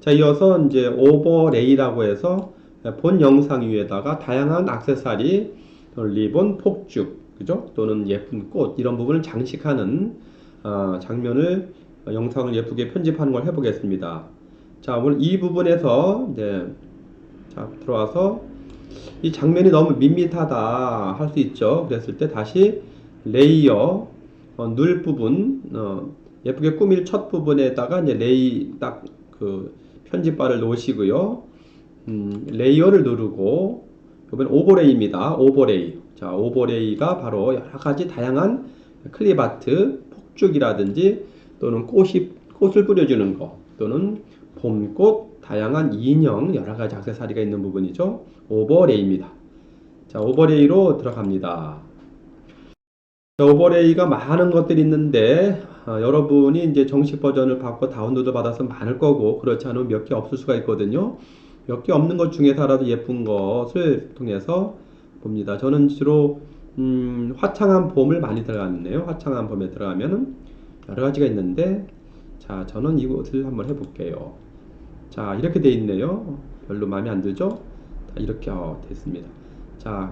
자, 이어서 이제 오버레이라고 해서 본 영상 위에다가 다양한 액세서리, 리본, 폭죽, 그죠? 또는 예쁜 꽃 이런 부분을 장식하는 장면을 영상을 예쁘게 편집하는 걸 해보겠습니다. 자, 오늘 이 부분에서 이제 자, 들어와서 이 장면이 너무 밋밋하다 할 수 있죠. 그랬을 때 다시 레이어 눌 부분 예쁘게 꾸밀 첫 부분에다가 이제 딱 그 편집바를 놓으시고요. 레이어를 누르고 이번 오버레이입니다. 오버레이. 자, 오버레이가 바로 여러 가지 다양한 클립 아트, 폭죽이라든지 또는 꽃을 뿌려주는 거 또는 봄꽃, 다양한 인형, 여러 가지 액세서리가 있는 부분이죠. 오버레이입니다. 자, 오버레이로 들어갑니다. 자, 오버레이가 많은 것들이 있는데 여러분이 이제 정식 버전을 받고 다운로드 받아서 많을 거고 그렇지 않으면 몇 개 없을 수가 있거든요. 몇 개 없는 것 중에서라도 예쁜 것을 통해서 봅니다. 저는 주로 화창한 봄을 많이 들어갔네요. 화창한 봄에 들어가면은 여러 가지가 있는데 자, 저는 이것을 한번 해볼게요. 자, 이렇게 돼 있네요. 별로 마음에 안 들죠? 자, 이렇게 됐습니다. 자,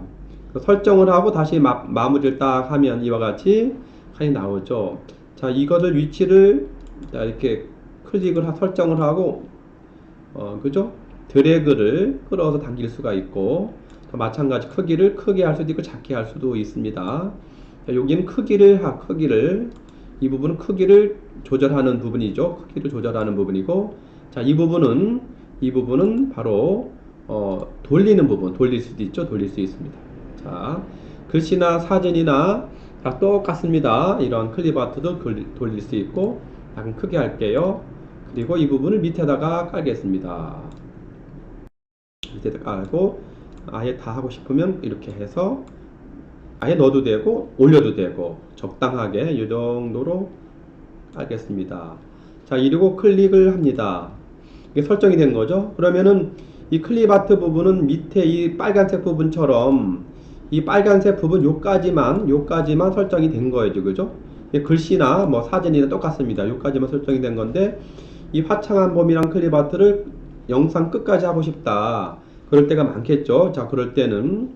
설정을 하고 다시 마무리를 딱 하면 이와 같이 칸이 나오죠. 자, 이거를 위치를 자, 이렇게 클릭을 설정을 하고 그죠? 드래그를 끌어서 당길 수가 있고 마찬가지 크기를 크게 할 수도 있고 작게 할 수도 있습니다. 자, 여기는 크기를 이 부분은 크기를 조절하는 부분이죠. 크기를 조절하는 부분이고 자, 이 부분은 바로 돌리는 부분, 돌릴 수도 있죠. 돌릴 수 있습니다. 자, 글씨나 사진이나 다 똑같습니다. 이런 클립 아트도 돌릴 수 있고 약간 크게 할게요. 그리고 이 부분을 밑에다가 깔겠습니다. 밑에다 깔고 아예 다 하고 싶으면 이렇게 해서 아예 넣어도 되고 올려도 되고 적당하게 이 정도로 깔겠습니다. 자, 이러고 클릭을 합니다. 이게 설정이 된 거죠. 그러면은 이 클립 아트 부분은 밑에 이 빨간색 부분처럼 이 빨간색 부분 요까지만 설정이 된 거예요. 그죠? 글씨나 뭐 사진이나 똑같습니다. 요까지만 설정이 된 건데 이 화창한 봄이랑 클립 아트를 영상 끝까지 하고 싶다. 그럴 때가 많겠죠. 자, 그럴 때는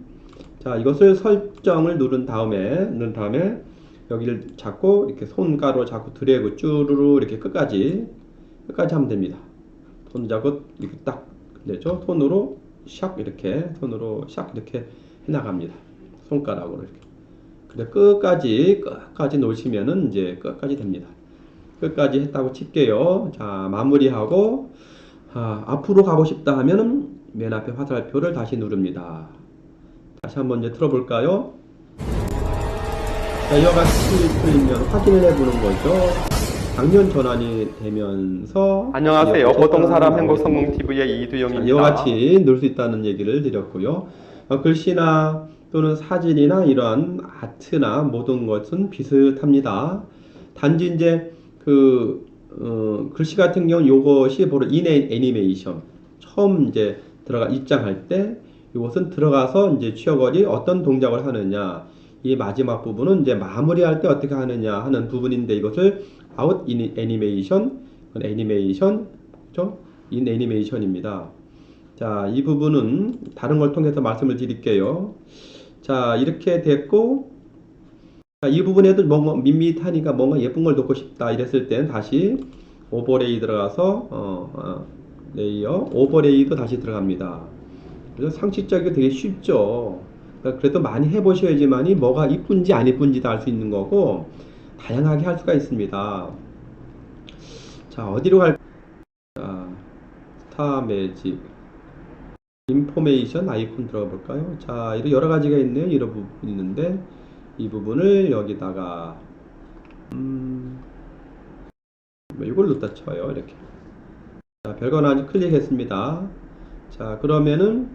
자, 이것을 설정을 누른 다음에 여기를 잡고 이렇게 손가락으로 잡고 드래그 쭈루루 이렇게 끝까지 하면 됩니다. 손 잡고 이렇게 딱 되죠. 손으로 샥 이렇게 해 나갑니다. 손가락으로 이렇게. 근데 끝까지 놓으시면은 이제 끝까지 됩니다. 끝까지 했다고 칠게요. 자, 마무리하고 앞으로 가고 싶다 하면은 맨 앞에 화살표를 다시 누릅니다. 다시 한번 이제 틀어볼까요? 자, 이와 같이 틀리면 확인을 해보는 거죠. 장면 전환이 되면서 안녕하세요. 보통사람 행복성공TV의 이두영입니다. 이와 같이 넣을 수 있다는 얘기를 드렸고요. 글씨나 또는 사진이나 이러한 아트나 모든 것은 비슷합니다. 단지 이제 글씨 같은 경우는 이것이 바로 애니메이션 처음 이제 입장할 때 이것은 들어가서 이제 취역어리 어떤 동작을 하느냐 이 마지막 부분은 이제 마무리할 때 어떻게 하느냐 하는 부분인데 이것을 out in animation, 그죠? in animation입니다. 자, 이 부분은 다른 걸 통해서 말씀을 드릴게요. 자, 이렇게 됐고, 자, 이 부분에도 뭔가 밋밋하니까 뭔가 예쁜 걸 넣고 싶다 이랬을 땐 다시 오버레이 들어가서 레이어 오버레이도 다시 들어갑니다. 그래서 상식적이고 되게 쉽죠. 그래도 많이 해보셔야지만이 뭐가 이쁜지 안 이쁜지도 알 수 있는 거고 다양하게 할 수가 있습니다. 자, 어디로 갈까요? 자, 스타 매직 인포메이션 아이콘 들어가 볼까요? 자, 이런 여러 가지가 있네요. 이런 부분이 있는데 이 부분을 여기다가 이걸 넣다 쳐요. 이렇게. 자, 별건 아직 클릭했습니다. 자, 그러면은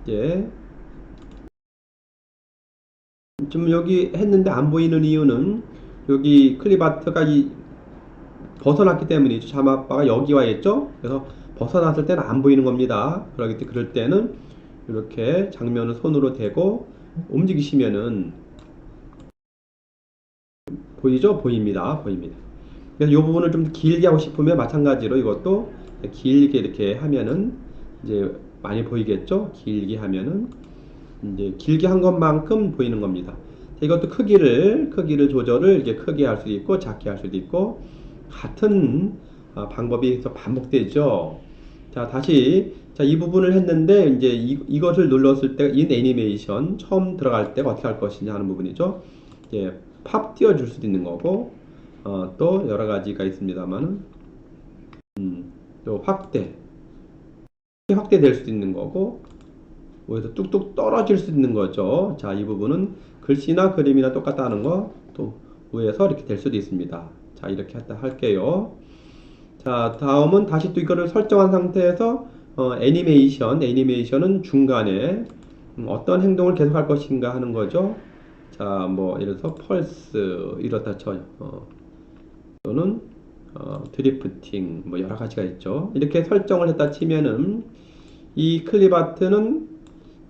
이제 좀 여기 했는데 안 보이는 이유는 여기 클립 아트가 벗어났기 때문이죠. 자막바가 여기 와 있죠. 그래서 벗어났을 때는 안 보이는 겁니다. 그럴 때는 이렇게 장면을 손으로 대고 움직이시면은 보이죠? 보입니다. 그래서 이 부분을 좀 길게 하고 싶으면 마찬가지로 이것도 길게 이렇게 하면은 이제 많이 보이겠죠? 길게 하면은 이제 길게 한 것만큼 보이는 겁니다. 이것도 크기를 조절을 이제 크게 할 수도 있고 작게 할 수도 있고 같은 방법이 반복되죠. 자, 다시 이 부분을 했는데 이제 이것을 눌렀을 때 인 애니메이션 처음 들어갈 때가 어떻게 할 것이냐 하는 부분이죠. 이제 팝 띄워줄 수도 있는 거고 또 여러 가지가 있습니다만은 또 확대될 수도 있는 거고 여기서 뚝뚝 떨어질 수 있는 거죠. 자, 이 부분은 글씨나 그림이나 똑같다는 거 또 위에서 이렇게 될 수도 있습니다. 자, 이렇게 할게요. 자, 다음은 다시 또 이거를 설정한 상태에서 애니메이션은 중간에 어떤 행동을 계속 할 것인가 하는 거죠. 자, 뭐 예를 들어서 펄스 이렇다 쳐요. 또는 드리프팅 뭐 여러 가지가 있죠. 이렇게 설정을 했다 치면은 이 클립 아트는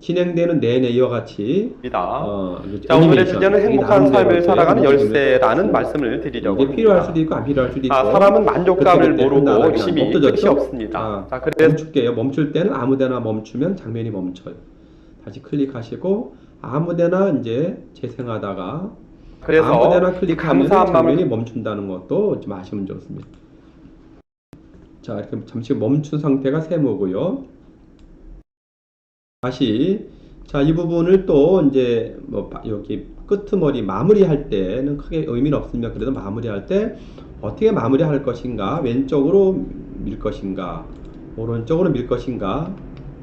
진행되는 내내 이와 같이 자, 오늘의 주제는 행복한 삶을 살아가는 열쇠라는 말씀을 드리려고 이게 필요할 합니다. 수도 있고 안 필요할 수도 있고 사람은 만족감을 모르고 그냥 힘이 끝이 없습니다. 자, 그래서 멈출게요. 멈출 때는 아무데나 멈추면 장면이 멈춰요. 다시 클릭하시고 아무데나 이제 재생하다가 아무데나 클릭하면 장면이 멈춘다는 것도 좀 아시면 좋습니다. 자, 이렇게 잠시 멈춘 상태가 세모고요. 다시 자, 이 부분을 또 이제 뭐 여기 끄트머리 마무리할 때는 크게 의미는 없으면 그래도 마무리할 때 어떻게 마무리할 것인가, 왼쪽으로 밀 것인가, 오른쪽으로 밀 것인가,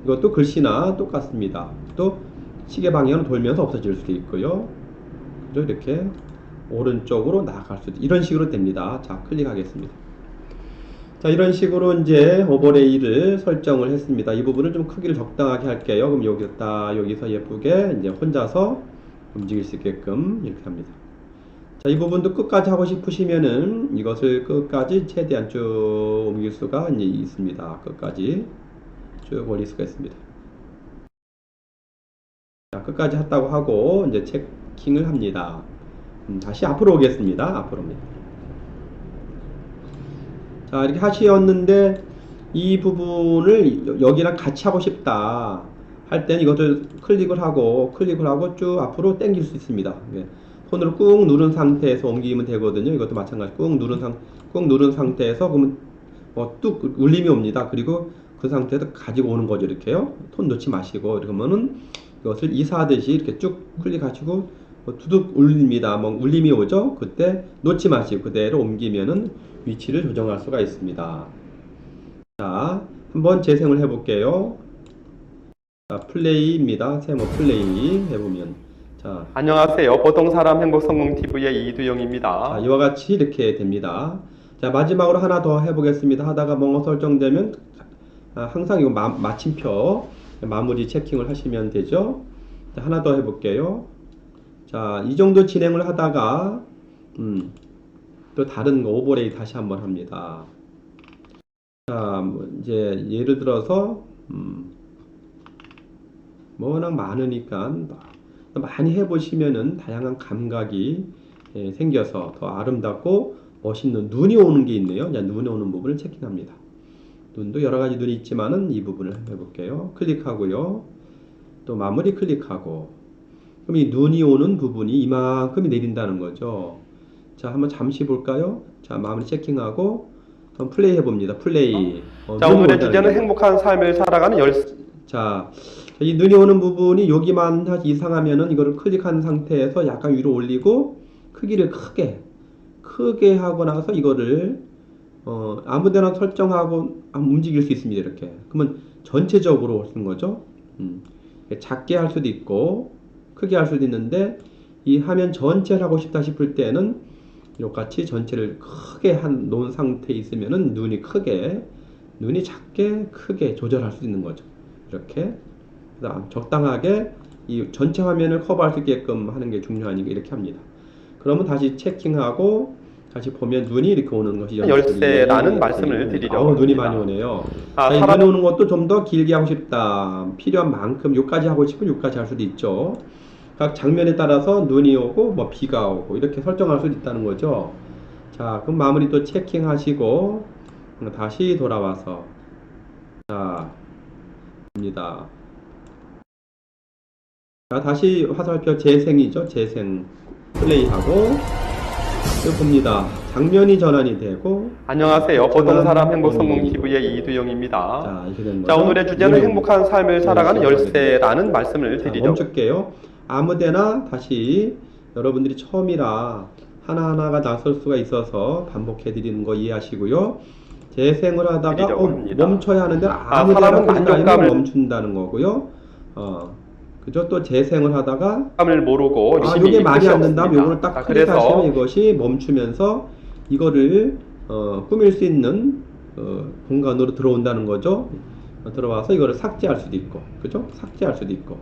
이것도 글씨나 똑같습니다. 또 시계 방향으로 돌면서 없어질 수도 있고요. 이렇게 오른쪽으로 나아갈 수도 이런 식으로 됩니다. 자, 클릭하겠습니다. 자, 이런 식으로 이제 오버레이를 설정을 했습니다. 이 부분을 좀 크기를 적당하게 할게요. 그럼 여기서 예쁘게 이제 혼자서 움직일 수 있게끔 이렇게 합니다. 자, 이 부분도 끝까지 하고 싶으시면은 이것을 끝까지 최대한 쭉 옮길 수가 이제 있습니다. 끝까지 쭉 올릴 수가 있습니다. 자, 끝까지 했다고 하고 이제 체킹을 합니다. 다시 앞으로 오겠습니다. 앞으로입니다. 자, 이렇게 하시었는데 이 부분을 여기랑 같이 하고 싶다 할 때는 이것을 클릭을 하고 쭉 앞으로 당길 수 있습니다. 손으로 꾹 누른 상태에서 옮기면 되거든요. 이것도 마찬가지 꾹 누른 상태에서 그러면 뚝 울림이 옵니다. 그리고 그 상태에서 가지고 오는 거죠. 이렇게요. 손 놓지 마시고 그러면은 이것을 이사하듯이 이렇게 쭉 클릭하시고 두둑 울립니다. 뭐 울림이 오죠. 그때 놓지 마시고 그대로 옮기면은 위치를 조정할 수가 있습니다. 자, 한번 재생을 해볼게요. 자, 플레이입니다. 세모 플레이 해보면 자, 안녕하세요. 보통사람 행복성공TV의 이두영입니다. 자, 이와 같이 이렇게 됩니다. 자, 마지막으로 하나 더 해보겠습니다. 하다가 뭔가 설정되면 항상 이거 마침표 마무리 체킹을 하시면 되죠. 자, 하나 더 해볼게요. 자, 이 정도 진행을 하다가 또 다른 거 오버레이 다시 한번 합니다. 자, 뭐 이제 예를 들어서 워낙 많으니까 많이 해보시면은 다양한 감각이 생겨서 더 아름답고 멋있는 눈이 오는 게 있네요. 눈이 오는 부분을 체킹합니다. 눈도 여러 가지 눈이 있지만은 이 부분을 해볼게요. 클릭하고요. 또 마무리 클릭하고 그럼 이 눈이 오는 부분이 이만큼이 내린다는 거죠. 자, 한번 잠시 볼까요? 자, 마무리 체킹하고 한번 플레이 해봅니다. 플레이. 자, 오늘의 주제는 행복한 삶을 살아가는 열쇠. 자, 이 눈이 오는 부분이 여기만 이상하면은 이거를 클릭한 상태에서 약간 위로 올리고 크기를 크게 하고 나서 이거를 아무데나 설정하고 움직일 수 있습니다. 이렇게. 그러면 전체적으로 쓰는 거죠. 작게 할 수도 있고 크게 할 수도 있는데 이 화면 전체를 하고 싶다 싶을 때는 이같이 전체를 크게 놓은 상태에 있으면은 눈이 작게 크게 조절할 수 있는 거죠. 이렇게 적당하게 이 전체 화면을 커버할 수 있게끔 하는 게 중요하니까 이렇게 합니다. 그러면 다시 체킹하고 다시 보면 눈이 이렇게 오는 것이 열쇠라는 말씀을 드리려고 눈이 많이 오네요. 자, 이 눈이 오는 것도 좀 더 길게 하고 싶다. 필요한 만큼 요까지 하고 싶으면 요까지 할 수도 있죠. 각 장면에 따라서 눈이 오고 뭐 비가 오고 이렇게 설정할 수도 있다는 거죠. 자, 그럼 마무리 또 체킹하시고 다시 돌아와서 자, 봅니다. 자, 다시 화살표 재생이죠. 재생 플레이하고 이거 봅니다. 장면이 전환이 되고 안녕하세요. 보통 사람 행복 성공 TV의 이두영입니다. 자, 이렇게 된 자, 거죠. 오늘의 주제는 행복한 삶을 살아가는 열쇠라는 말씀을 자, 드리죠. 멈출게요. 아무데나 다시 여러분들이 처음이라 하나하나가 낯설 수가 있어서 반복해 드리는 거 이해하시고요. 재생을 하다가 멈춰야 하는데 아무데나 사람은 만족감을 멈춘다는 거고요. 그죠? 또 재생을 하다가 감을 모르고 이게 말이 안 된다면 요거를 딱 자, 클릭하시면 이것이 멈추면서 이거를 꾸밀 수 있는 공간으로 들어온다는 거죠. 들어와서 이거를 삭제할 수도 있고, 그죠? 삭제할 수도 있고,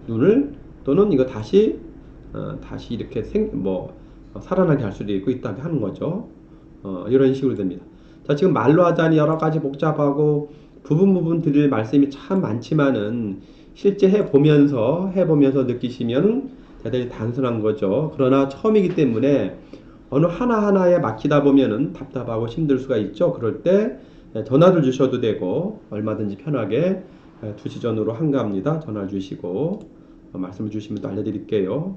눈을 또는 이거 다시 이렇게 살아나게 할 수도 있고 있다고 하는 거죠. 이런 식으로 됩니다. 자, 지금 말로 하자니 여러 가지 복잡하고 부분 드릴 말씀이 참 많지만은 실제 해보면서 느끼시면 대단히 단순한 거죠. 그러나 처음이기 때문에 어느 하나하나에 막히다 보면은 답답하고 힘들 수가 있죠. 그럴 때 전화를 주셔도 되고 얼마든지 편하게 2시 전후로 한가합니다. 전화 주시고 말씀을 주시면 또 알려드릴게요.